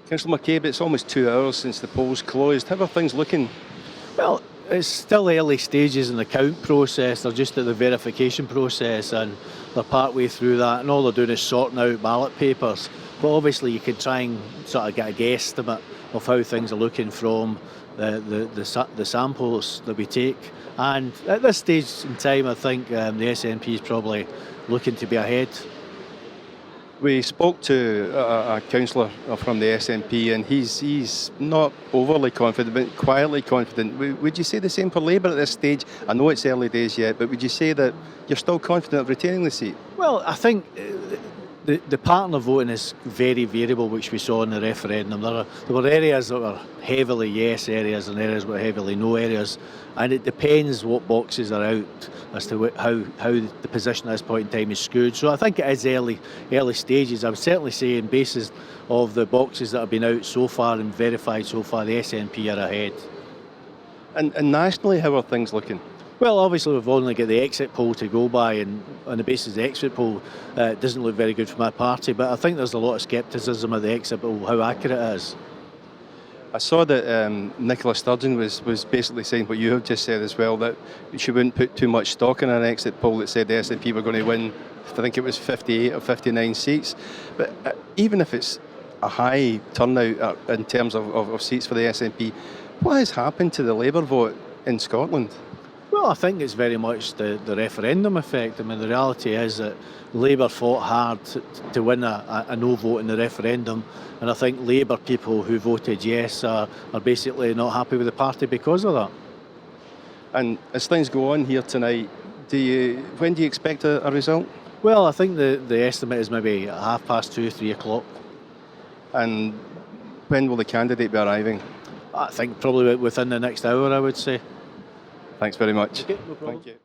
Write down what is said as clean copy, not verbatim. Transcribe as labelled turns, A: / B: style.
A: Councillor McCabe, it's almost 2 hours since the polls closed. How are things looking?
B: Well, it's still early stages in the count process. They're just at the verification process and they're part way through that, and all they're doing is sorting out ballot papers. But obviously you can try and sort of get a guesstimate of how things are looking from the samples that we take. And at this stage in time, I think the SNP is probably looking to be ahead.
A: We spoke to a councillor from the SNP, and he's not overly confident, but quietly confident. Would you say the same for Labour at this stage? I know it's early days yet, but would you say that you're still confident of retaining the seat?
B: Well, I think the pattern of voting is very variable, which we saw in the referendum. There were areas that were heavily yes areas and areas that were heavily no areas, and it depends what boxes are out as to how the position at this point in time is skewed. So I think it is early stages. I would certainly say, in basis of the boxes that have been out so far and verified so far, the SNP are ahead.
A: And nationally, how are things looking?
B: Well, obviously we've only got the exit poll to go by, and on the basis of the exit poll, it doesn't look very good for my party, but I think there's a lot of scepticism at the exit poll, how accurate it is.
A: I saw that Nicola Sturgeon was basically saying what you have just said as well, that she wouldn't put too much stock in an exit poll that said the SNP were going to win, I think it was 58 or 59 seats. But even if it's a high turnout in terms of seats for the SNP, what has happened to the Labour vote in Scotland?
B: Well, I think it's very much the referendum effect. I mean, the reality is that Labour fought hard to win a no vote in the referendum, and I think Labour people who voted yes are basically not happy with the party because of that.
A: And as things go on here tonight, when do you expect a result?
B: Well, I think the estimate is maybe 2:30, 3 o'clock.
A: And when will the candidate be arriving?
B: I think probably within the next hour, I would say.
A: Thanks very much.
B: Okay, no problem.
A: Thank you.